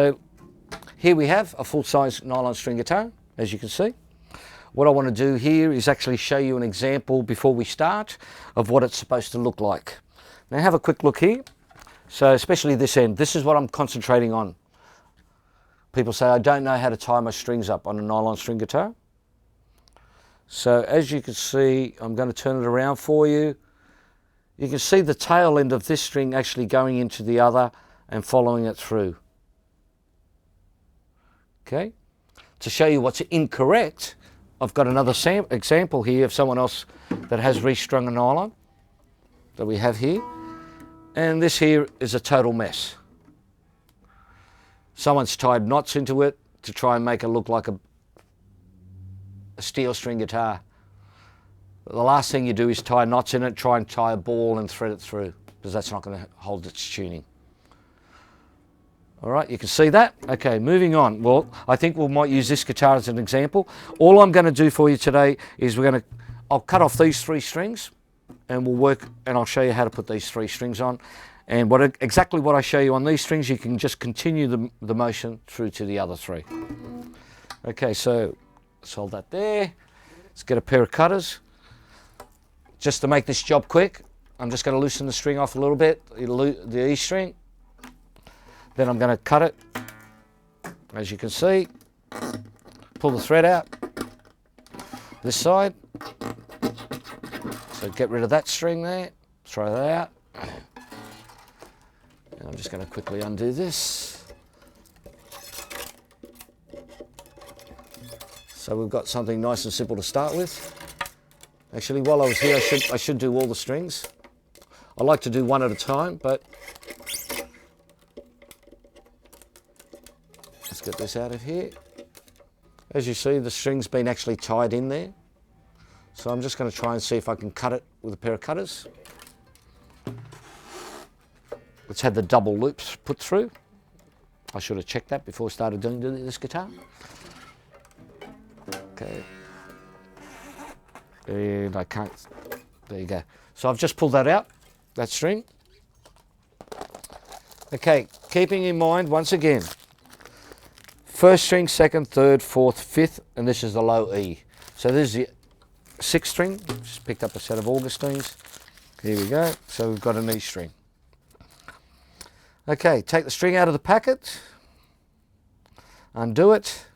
So here we have a full-size nylon string guitar, as you can see. What I want to do here is actually show you an example before we start of what it's supposed to look like. Now have a quick look here. So especially this end, this is what I'm concentrating on. People say, I don't know how to tie my strings up on a nylon string guitar. So as you can see, I'm going to turn it around for you. You can see the tail end of this string actually going into the other and following it through. Okay, to show you what's incorrect, I've got another example here of someone else that has restrung a nylon that we have here. And this here is a total mess. Someone's tied knots into it to try and make it look like a steel string guitar. The last thing you do is tie knots in it, try and tie a ball and thread it through, because that's not going to hold its tuning. All right, you can see that. Okay, moving on. Well, I think we might use this guitar as an example. All I'm going to do for you today is I'll cut off these 3 strings and we'll work, and I'll show you how to put these 3 strings on. And exactly what I show you on these strings, you can just continue the motion through to the other 3. Okay, so let's hold that there. Let's get a pair of cutters. Just to make this job quick, I'm just going to loosen the string off a little bit, the E string. Then I'm going to cut it, as you can see. Pull the thread out, this side. So get rid of that string there, throw that out. And I'm just going to quickly undo this. So we've got something nice and simple to start with. Actually, while I was here, I should do all the strings. I like to do one at a time, but let's get this out of here. As you see, the string's been actually tied in there. So I'm just going to try and see if I can cut it with a pair of cutters. Let's have the double loops put through. I should have checked that before I started doing this guitar. Okay. And I can't, there you go. So I've just pulled that out, that string. Okay, keeping in mind, once again, first string, second, third, fourth, fifth, and this is the low E. So this is the 6th string. Just picked up a set of Augustines. Here we go. So we've got an E string. Okay, take the string out of the packet, undo it,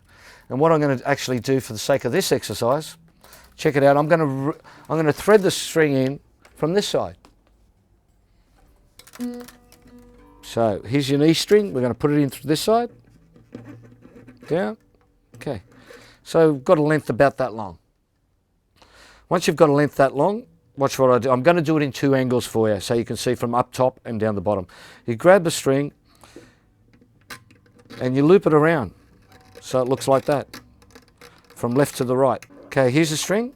and what I'm going to actually do for the sake of this exercise, check it out. I'm going to thread the string in from this side. So here's your E string. We're going to put it in through this side. Down. Okay. So we've got a length about that long. Once you've got a length that long, watch what I do. I'm going to do it in 2 angles for you so you can see from up top and down the bottom. You grab the string and you loop it around so it looks like that from left to the right. Okay, here's the string.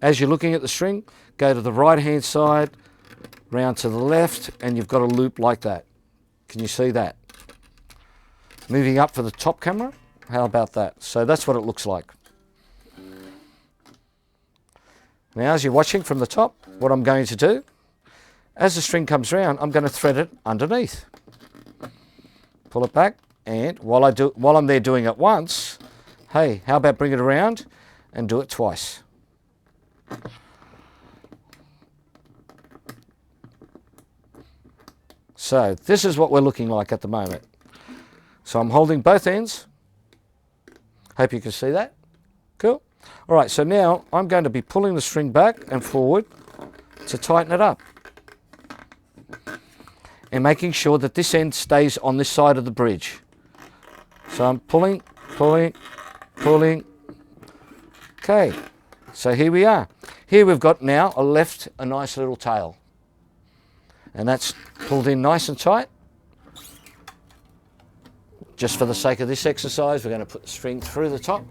As you're looking at the string, go to the right hand side, round to the left, and you've got a loop like that. Can you see that? Moving up for the top camera, how about that? So that's what it looks like. Now as you're watching from the top, what I'm going to do, as the string comes round, I'm going to thread it underneath. Pull it back, and while I'm there doing it once, hey, how about bring it around and do it twice. So this is what we're looking like at the moment. So I'm holding both ends. Hope you can see that. Cool. All right, so now I'm going to be pulling the string back and forward to tighten it up. And making sure that this end stays on this side of the bridge. So I'm pulling, pulling, pulling. Okay, so here we are. Here we've got now a nice little tail. And that's pulled in nice and tight. Just for the sake of this exercise, we're going to put the string through the top.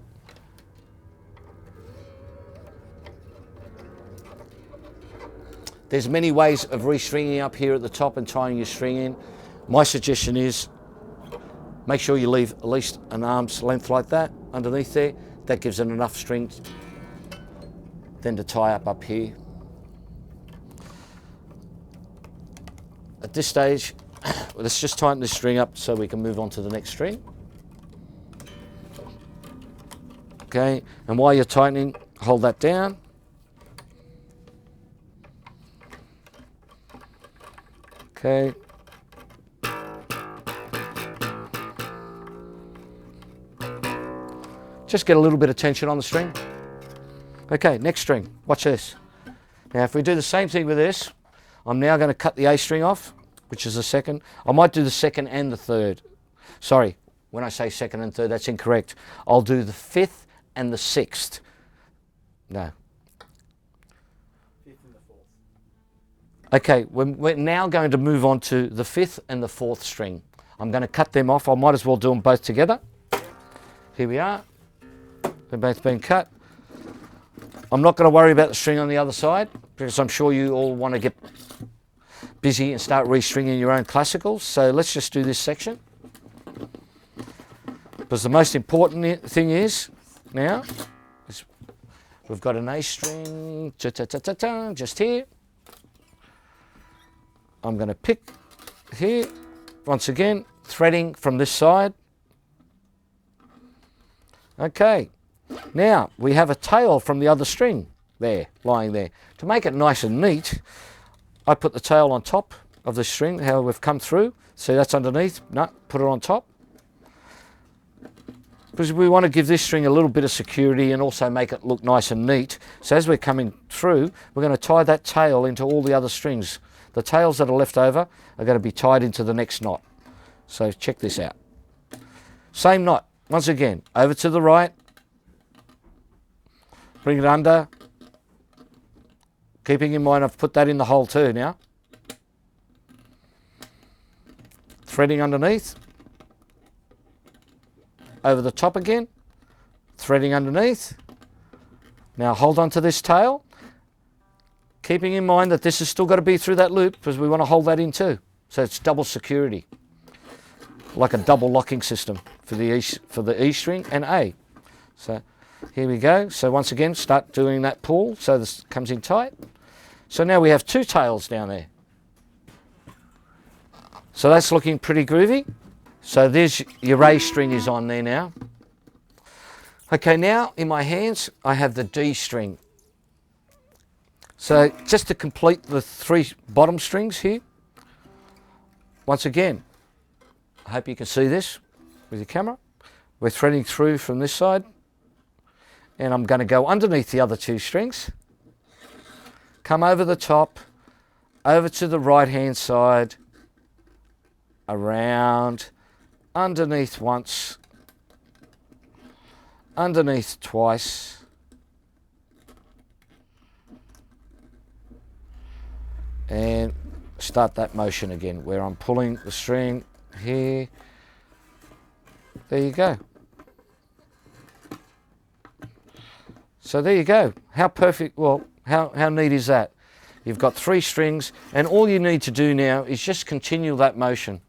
There's many ways of restringing up here at the top and tying your string in. My suggestion is make sure you leave at least an arm's length like that underneath there. That gives it enough string then to tie up here. At this stage, let's just tighten this string up so we can move on to the next string. Okay, and while you're tightening, hold that down. Okay. Just get a little bit of tension on the string. Okay, next string, watch this. Now if we do the same thing with this, I'm now going to cut the A string off, which is the second. I might do the second and the third. Sorry, when I say second and third, that's incorrect. I'll do the fifth and the sixth. No. Fifth and the fourth. Okay, we're now going to move on to the fifth and the fourth string. I'm going to cut them off. I might as well do them both together. Here we are. They've both been cut. I'm not going to worry about the string on the other side because I'm sure you all want to get busy and start restringing your own classicals. So let's just do this section. Because the most important thing is now we've got an A string just here. I'm going to pick here, once again, threading from this side. Okay, now we have a tail from the other string there, lying there. To make it nice and neat, I put the tail on top of the string, how we've come through. See, that's underneath. No, put it on top. Because we want to give this string a little bit of security and also make it look nice and neat. So as we're coming through, we're going to tie that tail into all the other strings. The tails that are left over are going to be tied into the next knot. So check this out. Same knot. Once again, over to the right. Bring it under. Keeping in mind I've put that in the hole too now. Threading underneath. Over the top again. Threading underneath. Now hold on to this tail. Keeping in mind that this has still got to be through that loop because we want to hold that in too. So it's double security. Like a double locking system for the E string and A. So here we go. So once again, start doing that pull so this comes in tight. So now we have two tails down there. So that's looking pretty groovy. So there's your A string is on there now. Okay, now in my hands, I have the D string. So just to complete the three bottom strings here, once again, I hope you can see this with your camera. We're threading through from this side and I'm going to go underneath the other two strings, come over the top, over to the right hand side, around, underneath once, underneath twice, and start that motion again where I'm pulling the string here. There you go. So there you go. How perfect, well, how neat is that? You've got three strings and all you need to do now is just continue that motion.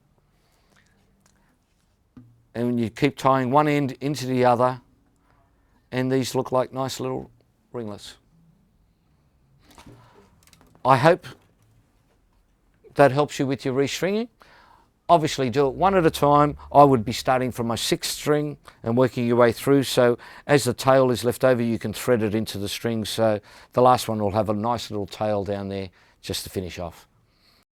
And you keep tying one end into the other and these look like nice little ringlets. I hope that helps you with your restringing. Obviously do it one at a time. I would be starting from my sixth string and working your way through, so as the tail is left over you can thread it into the string, so the last one will have a nice little tail down there just to finish off.